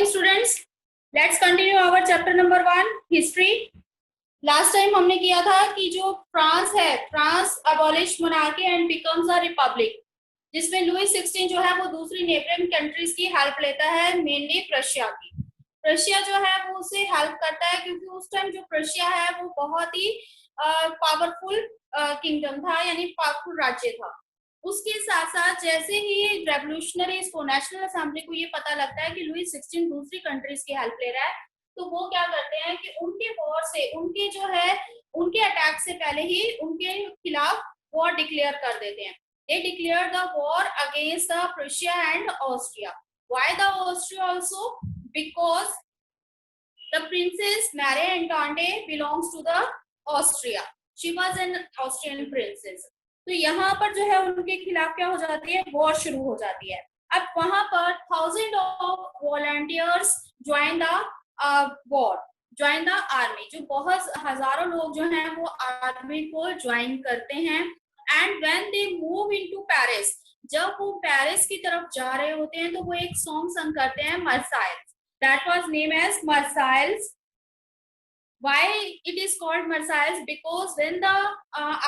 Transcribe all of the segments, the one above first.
morning, students. Let's continue our chapter number 1, history. Last time हमने किया था कि जो फ्रांस है, France abolish monarchy and becomes a republic, जिसमें लुई 16 जो है वो दूसरी नेबरिंग कंट्रीज की हेल्प लेता है, मेनली प्रशिया की। प्रशिया जो है वो उसे हेल्प करता है क्योंकि उस टाइम जो प्रशिया है वो बहुत ही पावरफुल किंगडम था, यानी पावरफुल राज्य था। उसके साथ साथ जैसे ही रेवोल्यूशनरीज को, नेशनल असेंबली को ये पता लगता है कि लुई 16 दूसरी कंट्रीज की हेल्प ले रहा है, तो वो क्या करते हैं कि उनके वॉर से, उनके जो है उनके अटैक से पहले ही उनके खिलाफ वॉर डिक्लेयर कर देते हैं। They declared the war against the Prussia and Austria. Why the Austria also? Because the princess Marie Antoinette belongs to the Austria. She was an Austrian princess. तो यहाँ पर जो है उनके खिलाफ क्या हो जाती है, वॉर शुरू हो जाती है। अब वहां पर thousand of volunteers join the war, join the army, जो बहुत हजारों लोग जो हैं वो आर्मी को ज्वाइन करते हैं। And when they move into Paris, जब वो पेरिस की तरफ जा रहे होते हैं तो वो एक सॉन्ग संग करते हैं, मर्साइल्स, that was named as Marseilles. Why it is called Marseilles? Because when the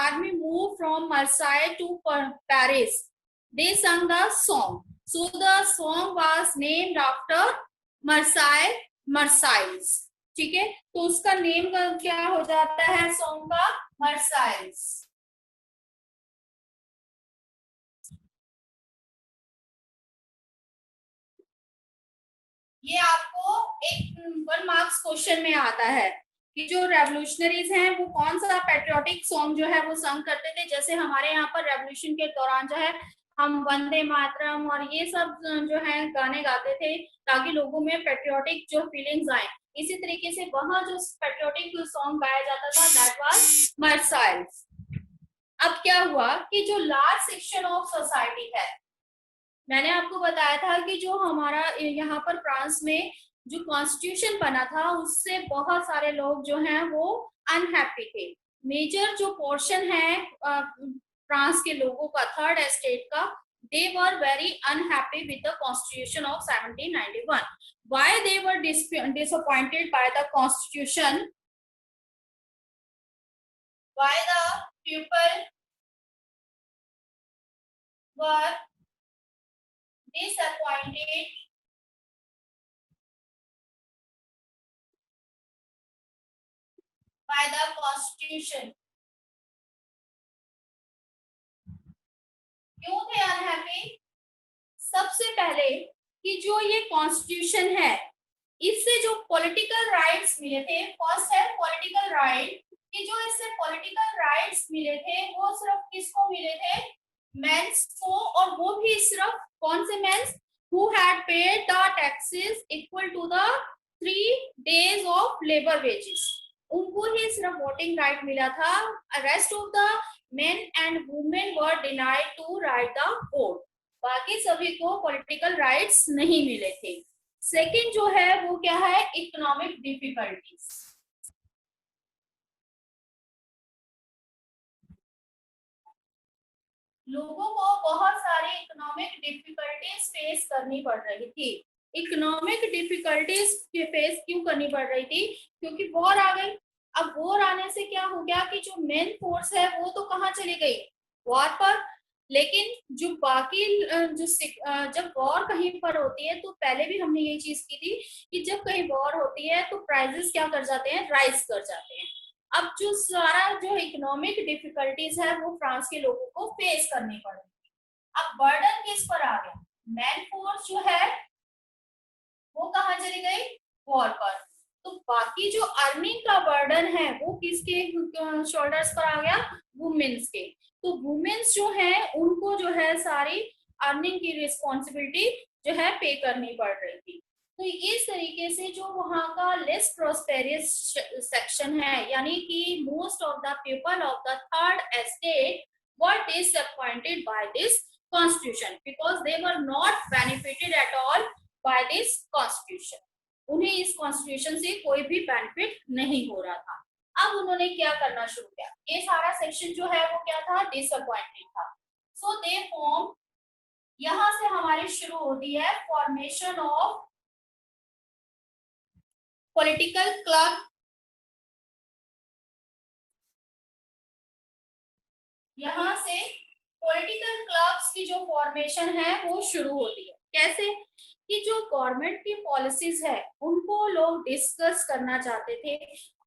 army moved from Marseille to Paris, they sung the song. So the song was named after Marseille, Marseilles. ठीक है, तो उसका name क्या हो जाता है song का, Marseilles. ये आपको एक 1 मार्क्स क्वेश्चन में आता है कि जो रेवोल्यूशनरीज हैं वो कौन सा पेट्रियोटिक सॉन्ग जो है वो संग करते थे। जैसे हमारे यहाँ पर रेवोल्यूशन के दौरान जो है हम वंदे मातरम और ये सब जो है गाने गाते थे ताकि लोगों में पेट्रियोटिक जो फीलिंग्स आए। इसी तरीके से वहां जो पेट्रियोटिक सॉन्ग गाया जाता था, दैट वाज मर्साइल्स। अब क्या हुआ कि जो लार्ज सेक्शन ऑफ सोसाइटी है, मैंने आपको बताया था कि जो हमारा यहाँ पर फ्रांस में जो कॉन्स्टिट्यूशन बना था उससे बहुत सारे लोग जो हैं वो अनहैप्पी थे। मेजर जो पोर्शन है फ्रांस के लोगों का, थर्ड एस्टेट का, they were very unhappy with the constitution of 1791. Why they were disappointed by the constitution? Why the people were disappointed by the constitution? क्यों थे अनहैप्पी? सबसे पहले कि जो ये कॉन्स्टिट्यूशन है इससे जो पॉलिटिकल राइट्स मिले थे, फर्स्ट है पॉलिटिकल राइट, कि जो इससे पॉलिटिकल राइट्स मिले थे वो सिर्फ किसको मिले थे, मेंस को, और वो भी सिर्फ कौन से mens, who had paid the taxes equal to the 3 days of labour wages, उनको ही सिर्फ वोटिंग राइट मिला था। Rest of the men and women were denied to write the vote. बाकी सभी को पॉलिटिकल राइट्स नहीं मिले थे। सेकंड जो है वो क्या है, इकोनॉमिक डिफिकल्टीज। लोगों को बहुत सारी इकोनॉमिक डिफिकल्टीज फेस करनी पड़ रही थी। इकोनॉमिक डिफिकल्टीज फेस क्यों करनी पड़ रही थी, क्योंकि वॉर आ गई। अब वॉर आने से क्या हो गया कि जो मेन फोर्स है वो तो कहाँ चली गई, वॉर पर। लेकिन जो बाकी जो जब वॉर कहीं पर होती है, तो पहले भी हमने ये चीज की थी कि जब कहीं वॉर होती है तो प्राइसेस क्या कर जाते हैं, राइज कर जाते हैं। अब जो सारा जो इकोनॉमिक डिफिकल्टीज है वो फ्रांस के लोगों को फेस करनी पड़ रही थी। अब बर्डन किस पर आ गया, मैन फोर्स जो है वो कहाँ चली गई, वॉर पर। तो बाकी जो अर्निंग का बर्डन है वो किसके शोल्डर्स पर आ गया, वुमेन्स के। तो वुमेन्स जो है उनको जो है सारी अर्निंग की रिस्पॉन्सिबिलिटी जो है पे करनी पड़ रही थी। तो इस तरीके से जो वहां का लेस प्रोस्पेरियस सेक्शन है, यानी कि most of the people of the third estate were disappointed by this constitution because they were not benefited at all by this constitution. उन्हें इस कॉन्स्टिट्यूशन से कोई भी बेनिफिट नहीं हो रहा था। अब उन्होंने क्या करना शुरू किया, ये सारा सेक्शन जो है वो क्या था, डिसअपॉइंटेड था। सो दे फॉर्म, यहां से हमारी शुरू होती है फॉर्मेशन ऑफ पॉलिटिकल क्लब, यहाँ से पॉलिटिकल क्लब्स की जो फॉर्मेशन है वो शुरू होती है। कैसे कि जो गवर्नमेंट की पॉलिसीज है उनको लोग डिस्कस करना चाहते थे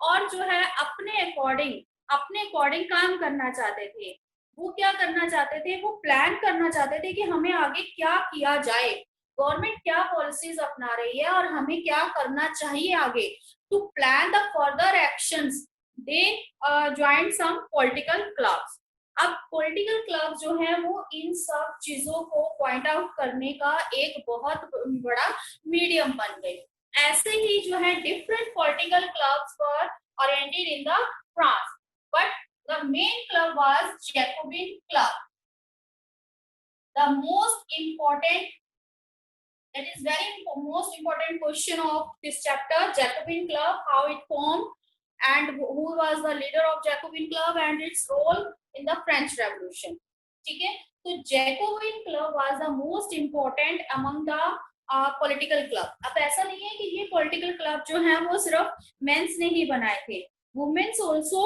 और जो है अपने अकॉर्डिंग काम करना चाहते थे। वो क्या करना चाहते थे, वो प्लान करना चाहते थे कि हमें आगे क्या किया जाए, गवर्नमेंट क्या पॉलिसीज अपना रही है और हमें क्या करना चाहिए आगे। To plan the further actions they join some political clubs. अब पॉलिटिकल क्लब जो है वो इन सब चीजों को पॉइंट आउट करने का एक बहुत बड़ा मीडियम बन गई। ऐसे ही जो है different political clubs were oriented in the France, but the main club was Jacobin club. The most important, that is very most important question of this chapter, Jacobin Club, how it formed and who was the leader of Jacobin Club and its role in the French Revolution. ठीक है, तो Jacobin Club was the most important among the political club. अब ऐसा नहीं है कि ये political club जो है वो सिर्फ मेंस ने ही बनाए थे, women's also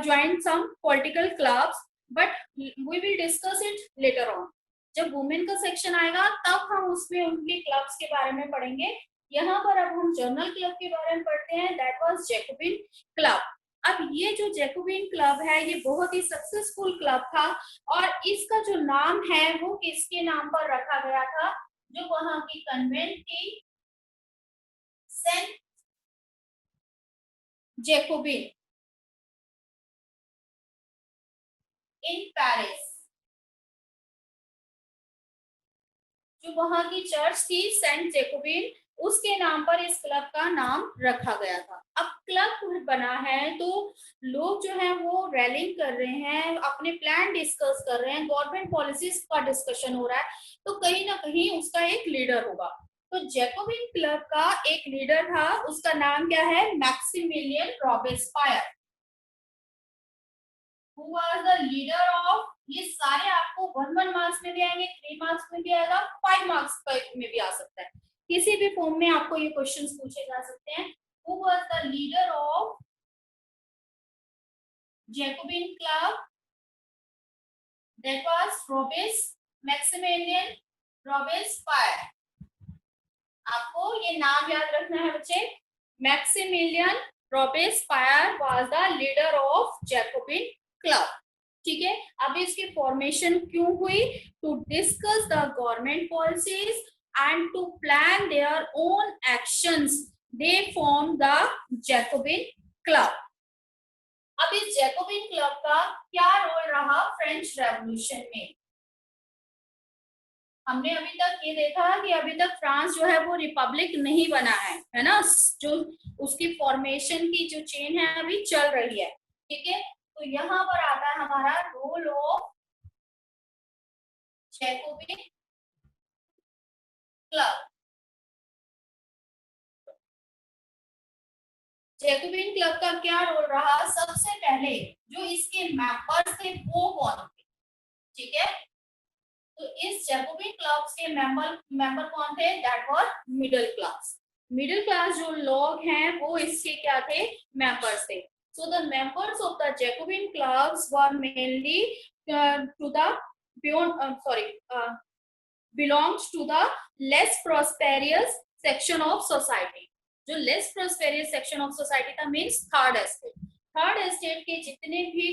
joined some political clubs, but we will discuss it later on. जब वुमेन का सेक्शन आएगा तब हम उसमें उनके क्लब्स के बारे में पढ़ेंगे। यहाँ पर अब हम जर्नल क्लब के बारे में पढ़ते हैं, दैट वाज जैकोबिन क्लब। अब ये जो जैकोबिन क्लब है ये बहुत ही सक्सेसफुल क्लब था और इसका जो नाम है वो किसके नाम पर रखा गया था, जो वहां की कन्वेंट थी सेंट जैकोबिन इन पेरिस। जो वहां की चर्च थी सेंट जैकोबिन, उसके नाम पर इस क्लब का नाम रखा गया था। अब क्लब बना है तो लोग जो है वो रैलिंग कर रहे हैं, अपने प्लान डिस्कस कर रहे हैं, गवर्नमेंट पॉलिसीज का डिस्कशन हो रहा है, तो कहीं ना कहीं उसका एक लीडर होगा। तो जैकोबिन क्लब का एक लीडर था, उसका नाम क्या है, Maximilian रॉबेस्पायर। Who was the leader of, ये सारे आपको 1 मार्क्स में भी आएंगे, 3 मार्क्स में भी आएगा, 5 मार्क्स में भी आ सकता है, किसी भी फॉर्म में आपको ये क्वेश्चंस पूछे जा सकते हैं। Who was the leader of Jacobin Club? That was Maximilian Robespierre। आपको ये नाम याद रखना है बच्चे, Maximilien Robespierre was the leader of Jacobin club. ठीक है, अब इसकी फॉर्मेशन क्यों हुई, to discuss the government policies and to plan their own actions, they form the Jacobin club. अब इस जैकोबिन क्लब का क्या रोल रहा फ्रेंच रेवोल्यूशन में। हमने अभी तक ये देखा कि अभी तक फ्रांस जो है वो रिपब्लिक नहीं बना है ना, जो उसकी फॉर्मेशन की जो चेन है अभी चल रही है। ठीक है, तो यहाँ पर आता है हमारा role of Jacobin club. Jacobin club का क्या रोल रहा, सबसे पहले जो इसके मेंबर्स थे वो कौन थे। ठीक है, तो इस जैकोबिन क्लब के मेंबर कौन थे, that were middle class. Middle class जो लोग हैं वो इसके क्या थे, मेंबर्स थे। So the members of the Jacobin clubs were mainly to the belongs to the less prosperous section of society। जो less prosperous section of society था means third estate. Third estate के जितने भी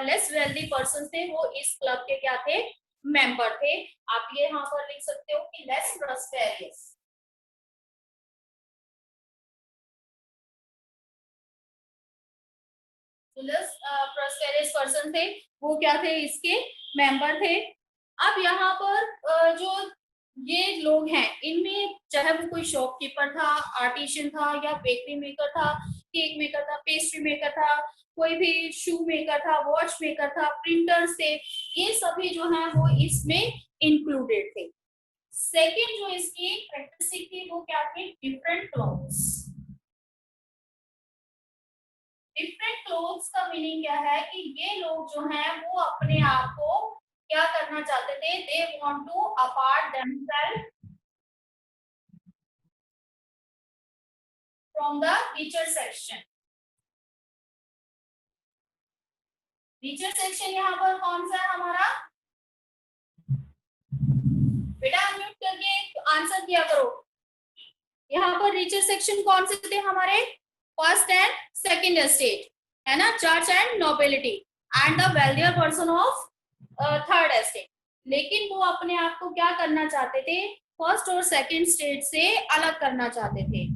लेस वेल्दी पर्सन थे वो इस club के क्या थे, मेंबर थे। आप ये यहाँ पर लिख सकते हो कि less prosperous, less prosperous person थे वो क्या थे, इसके मेंबर थे। अब यहाँ पर जो ये लोग हैं इनमें चाहे वो कोई शॉपकीपर था, आर्टिशियन था, या बेकरी मेकर था, केक मेकर था, पेस्ट्री मेकर था, कोई भी शू मेकर था, वॉच मेकर था, प्रिंटर्स थे, ये सभी जो है वो इसमें इंक्लूडेड थे। सेकेंड जो इसकी कैरेक्टरिस्टिक थी वो क्या थी, डिफरेंट क्लोथ्स। डिफरेंट क्लोथ्स का मीनिंग क्या है कि ये लोग जो हैं वो अपने आप को क्या करना चाहते थे, they want to apart themselves from the richer section. Richer section यहाँ पर कौन सा है हमारा? बेटा अनम्यूट करके आंसर दिया करो। यहाँ पर रिचर सेक्शन कौन से थे हमारे? फर्स्ट एंड सेकंड एस्टेट है ना, church and nobility and the wealthier person of third estate. लेकिन वो अपने आप को क्या करना चाहते थे? फर्स्ट और सेकंड स्टेट से अलग करना चाहते थे,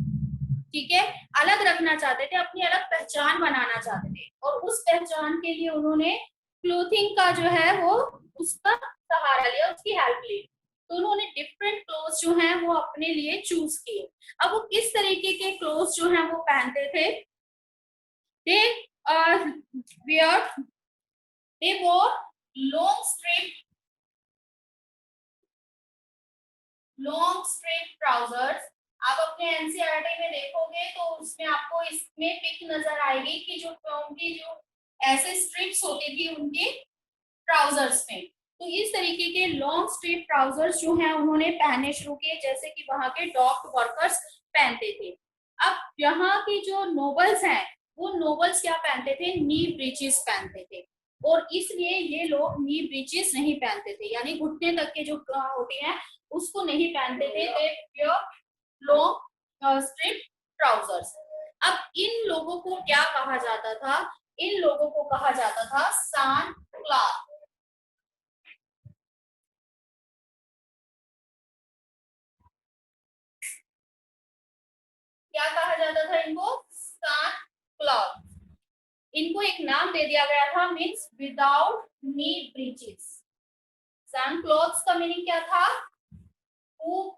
ठीक है, अलग रखना चाहते थे, अपनी अलग पहचान बनाना चाहते थे। और उस पहचान के लिए उन्होंने क्लोथिंग का जो है वो उसका सहारा लिया, उसकी हेल्प ली। तो उन्होंने डिफरेंट क्लोथ जो हैं वो अपने लिए चूज किए। अब वो किस तरीके के क्लोथ जो हैं वो पहनते थे? दे वियर दे वोर लॉन्ग स्ट्रेट ट्राउजर्स। आप अपने एनसीईआरटी में देखोगे तो उसमें आपको इसमें पिक नजर आएगी कि जो उनकी जो ऐसे स्ट्रिप्स होती थी उनके ट्राउजर्स में। तो इस तरीके के लॉन्ग स्ट्रिप ट्राउजर्स जो हैं उन्होंने पहनने शुरू किए, जैसे कि वहां के डॉक वर्कर्स पहनते थे। अब यहाँ के जो नोबल्स हैं वो नोबल्स क्या पहनते थे? नी ब्रीचेस पहनते थे। और इसलिए ये लोग नी ब्रीचेस नहीं पहनते थे, यानी घुटने तक के जो होती हैं उसको नहीं पहनते थे। दे लॉन्ग स्ट्रिप ट्राउजर्स। अब इन लोगों को क्या कहा जाता था? इन लोगों को कहा जाता था सान क्लास। क्या कहा जाता था इनको? सान क्लॉथ। इनको एक नाम दे दिया गया था, means without knee breeches. Sans clothes का मीनिंग क्या था? Who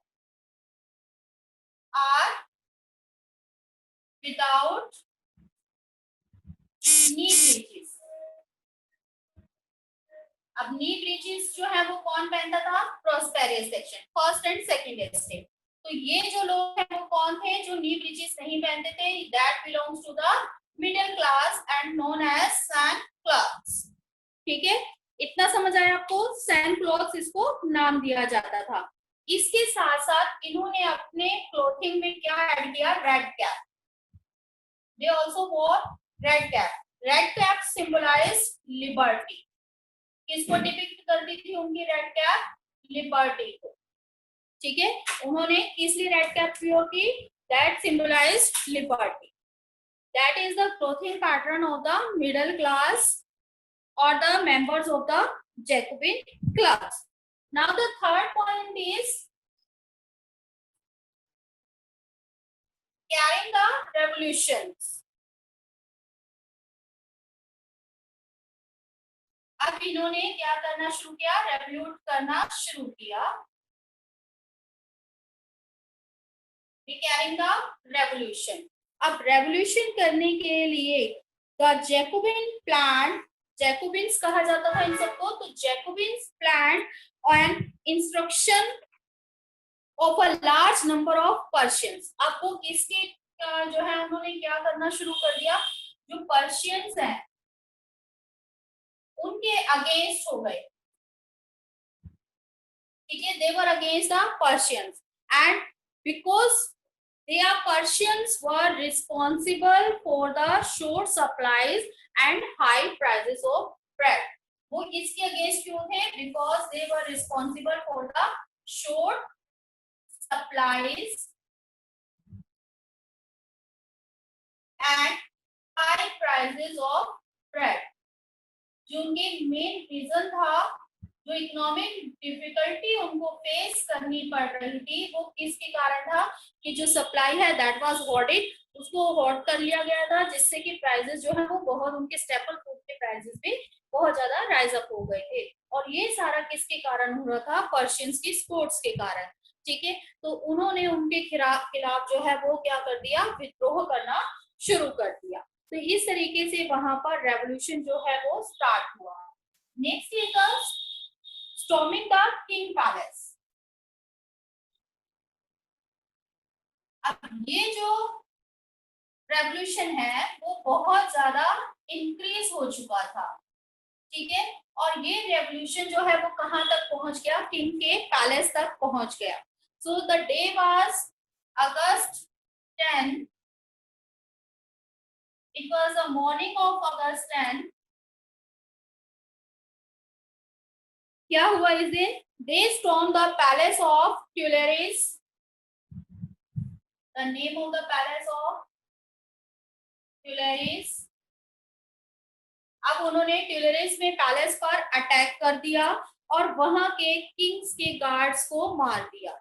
are without knee breeches. अब नी ब्रीचेस जो है वो कौन पहनता था? Prosperous section, first and second estate. तो ये जो लोग हैं वो कौन थे जो नी ब्रीचेस नहीं पहनते थे? That belongs to the middle class and known as sans clothes. ठीक है, इतना समझ आया आपको? सैन क्लॉथ्स इसको नाम दिया जाता था। इसके साथ साथ इन्होंने अपने क्लोथिंग में क्या ऐड किया? Red cap. They also wore red cap. Red cap symbolise liberty. किसको डिपिक्ट करती थी उनकी रेड कैप? लिबर्टी को। ठीक है, उन्होंने इसलिए रेड कैप वेयर की, that symbolized liberty. That is the clothing pattern of the middle class or the members of the Jacobin class. Now the third point is carrying the revolutions. अब इन्होंने क्या करना शुरू किया? रेवोल्यूट करना शुरू किया। Carrying the revolution. अब रेवोल्यूशन करने के लिए द जैकोबिन प्लान, जैकोबिन्स कहा जाता था इन सबको, तो Jacobins plan and instruction of a large number of Persians. अब वो किसके जो है उन्होंने क्या करना शुरू कर दिया? जो पर्शियंस हैं उनके अगेंस्ट हो गए। ठीक है, they were against the Persians and because they are Persians were responsible for the short supplies and high prices of bread. वो इसके अगेंस्ट क्यों थे? Because they were responsible for the short supplies and high prices of bread. जो उनके main reason था, जो economic difficulty उनको face करनी पड़ रही थी, वो किसके कारण था? कि जो सप्लाई है दैट वाज होर्डेड, उसको होर्ड कर लिया गया था, जिससे कि प्राइसेस जो है वो बहुत, उनके स्टेपल फूड के प्राइसेस भी बहुत ज्यादा राइज अप हो गए थे। और ये सारा किसके कारण हो रहा था? पर्शियंस की स्पोर्ट्स के कारण। ठीक है, तो उन्होंने उनके खिलाफ जो है वो क्या कर दिया? विद्रोह करना शुरू कर दिया। तो इस तरीके से वहां पर रेवोल्यूशन जो है वो स्टार्ट हुआ। Next is the storming the king palace. अब ये जो रेवोल्यूशन है वो बहुत ज्यादा इंक्रीज हो चुका था। ठीक है, और ये रेवोल्यूशन जो है वो कहां तक पहुंच गया? किंग के पैलेस तक पहुंच गया। So the day was August 10, It was the morning of August 10. क्या हुआ इस दिन? They stormed the palace of Tuileries. The name of the palace of Tuileries. अब उन्होंने ट्यूलेरिस में पैलेस पर अटैक कर दिया और वहां के किंग्स के गार्ड्स को मार दिया।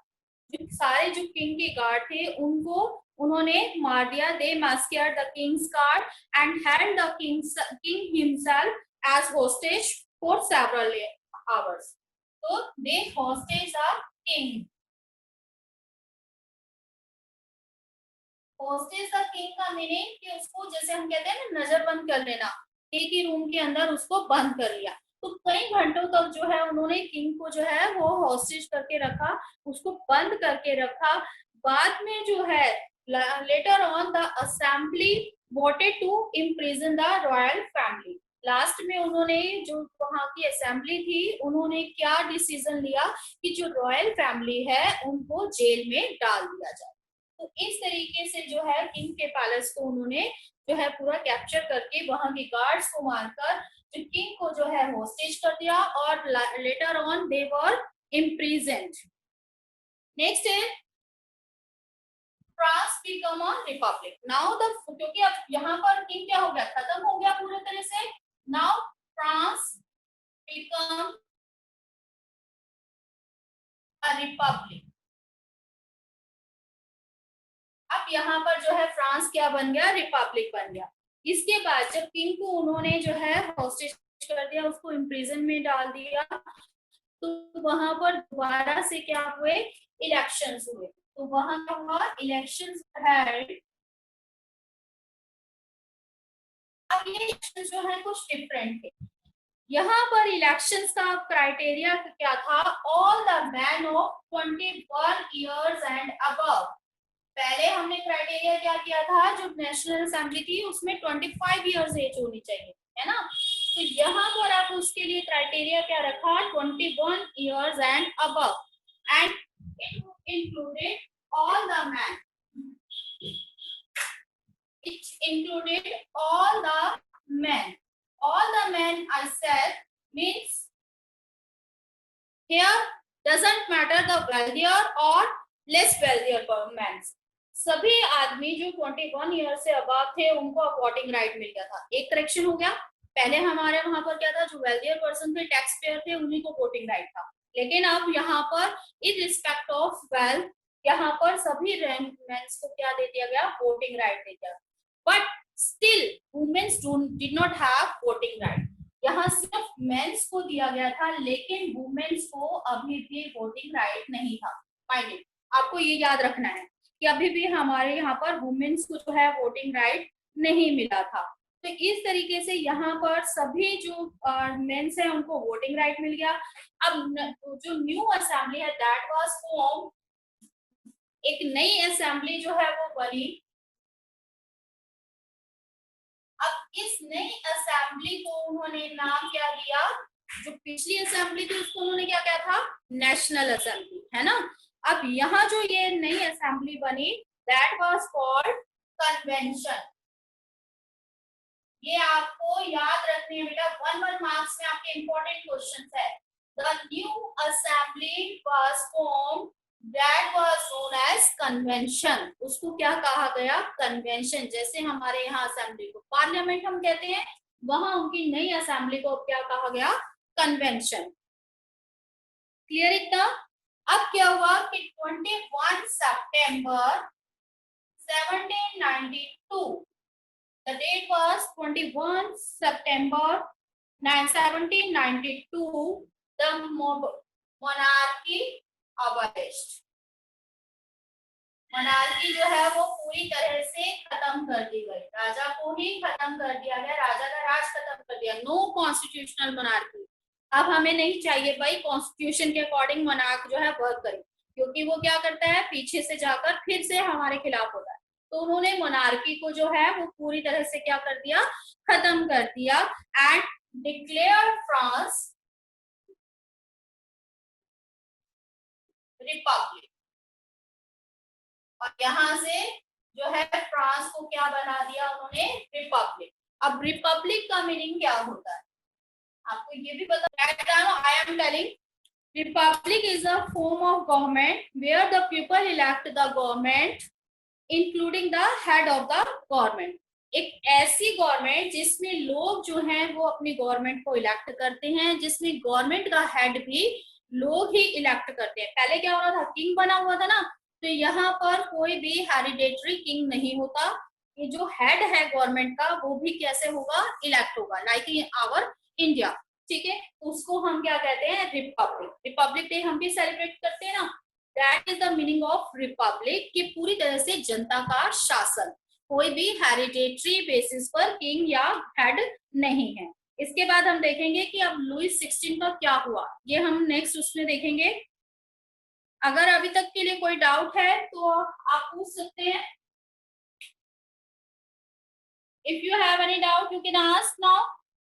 जो सारे जो किंग के गार्ड थे उनको उन्होंने मार दिया। They massacred the king's guard and had the king himself as hostage for several hours. तो they hostage the king. Hostage the king का मीनिंग कि उसको जैसे हम कहते हैं ना नजर बंद कर लेना, एक ही रूम के अंदर उसको बंद कर लिया। तो कई घंटों तक जो है उन्होंने किंग को जो है वो हॉस्टेज करके रखा, उसको बंद करके रखा। बाद में जो है later on the assembly voted to imprison the royal family. Last में उन्होंने जो वहां की असेंबली थी उन्होंने क्या डिसीजन लिया कि जो रॉयल फैमिली है उनको जेल में डाल दिया जाए। तो इस तरीके से जो है किंग के पैलेस को उन्होंने जो है पूरा कैप्चर करके वहां के गार्ड्स को मारकर जो किंग को जो है होस्टेज कर दिया और later on they were imprisoned. Next है France become a republic. Now the क्योंकि अब यहाँ पर किंग क्या हो गया, खत्म हो गया पूरे तरह से। Now France become a Republic. अब यहाँ पर जो है फ्रांस क्या बन गया, रिपब्लिक बन गया। इसके बाद जब किंग को उन्होंने जो है हॉस्टेज कर दिया, उसको इम्प्रिजन में डाल दिया, तो वहां पर दोबारा से क्या हुए, इलेक्शंस हुए। तो वहां क्या हुआ, इलेक्शंस हेल्ड। अब ये इलेक्शन जो है कुछ डिफरेंट थे। यहाँ पर इलेक्शंस का क्राइटेरिया क्या था, all the man of 21 years and above. पहले हमने क्राइटेरिया क्या किया था, जो नेशनल असेंबली थी उसमें 25 इयर्स एज होनी चाहिए, है ना। तो यहाँ पर आप उसके लिए क्राइटेरिया क्या रखा, 21 years and above, and it included all the man. It included all the men. All the men, I said, means here doesn't matter the wealthier or less wealthier men. सभी आदमी जो 21 ईयर से above थे उनको voting right मिल गया था। एक correction हो गया, पहले हमारे वहां पर क्या था, जो वेल्थियर पर्सन थे, टैक्स पेयर थे, उन्हीं को वोटिंग राइट था। लेकिन अब यहाँ पर इन रिस्पेक्ट ऑफ वेल्थ यहाँ पर सभी मेंस को क्या दे दिया गया, वोटिंग राइट दे दिया। But still womens did not have voting right. यहाँ सिर्फ मेंस को दिया गया था, लेकिन वुमेन्स को अभी भी वोटिंग राइट नहीं था। फाइनली आपको ये याद रखना है कि अभी भी हमारे यहाँ पर वुमेन्स को जो है वोटिंग राइट नहीं मिला था। तो इस तरीके से यहाँ पर सभी जो मेंस है उनको वोटिंग राइट मिल गया। अब जो न्यू असेंबली है दैट वाज फॉर्म, एक नई असेंबली जो है वो बनी। अब इस नई असेंबली को उन्होंने नाम क्या दिया, जो पिछली असेंबली थी उसको उन्होंने क्या कहा था, नेशनल असेंबली, है ना। अब यहाँ जो ये नई असेंबली बनी दैट वाज कॉल्ड कन्वेंशन। ये आपको याद रखने हैं बेटा, 1 मार्क्स में आपके इंपॉर्टेंट क्वेश्चन है। The new assembly was formed that was known as convention. उसको क्या कहा गया, कन्वेंशन। जैसे हमारे यहाँ असेंबली को पार्लियामेंट हम कहते हैं, वहां उनकी नई असेंबली को क्या कहा गया, कन्वेंशन। क्लियर इतना। अब क्या हुआ कि 21 सितंबर 1792, the date was 21 September 1792, the monarchy abolished। Monarchy जो है वो पूरी तरह से खत्म कर दी गई, राजा को ही खत्म कर दिया गया, राजा का राज खत्म कर दिया। No constitutional monarchy. अब हमें नहीं चाहिए भाई कॉन्स्टिट्यूशन के अकॉर्डिंग मोनार्क जो है वर्क करे, क्योंकि वो क्या करता है, पीछे से जाकर फिर से हमारे खिलाफ होता है। तो उन्होंने मोनार्की को जो है वो पूरी तरह से क्या कर दिया, खत्म कर दिया, एंड डिक्लेयर फ्रांस रिपब्लिक। और यहाँ से जो है फ्रांस फ्रांस को क्या बना दिया उन्होंने, रिपब्लिक। अब रिपब्लिक का मीनिंग क्या होता है आपको ये भी पता। I am telling republic is a form of government where the people elect the government including the head of the government. एक ऐसी गवर्नमेंट जिसमें लोग जो हैं वो अपनी गवर्नमेंट को इलेक्ट करते हैं, जिसमें गवर्नमेंट का हेड भी लोग ही इलेक्ट करते हैं। पहले क्या हो रहा था, किंग बना हुआ था ना, तो यहाँ पर कोई भी हेरिडेटरी किंग नहीं होता। ये जो हेड है गवर्नमेंट का वो भी कैसे होगा, इलेक्ट होगा, लाइक आवर इंडिया। ठीक है, उसको हम क्या कहते हैं, रिपब्लिक। रिपब्लिक डे हम भी सेलिब्रेट करते हैं ना, that is the meaning of Republic, कि पूरी तरह से जनता का शासन, कोई भी हेरिडेटरी बेसिस पर किंग या हेड नहीं है। इसके बाद हम देखेंगे कि अब लुईस 16 का क्या हुआ, ये हम नेक्स्ट उसमें देखेंगे। अगर अभी तक के लिए कोई डाउट है तो आप पूछ सकते हैं। If you have any doubt you can ask now.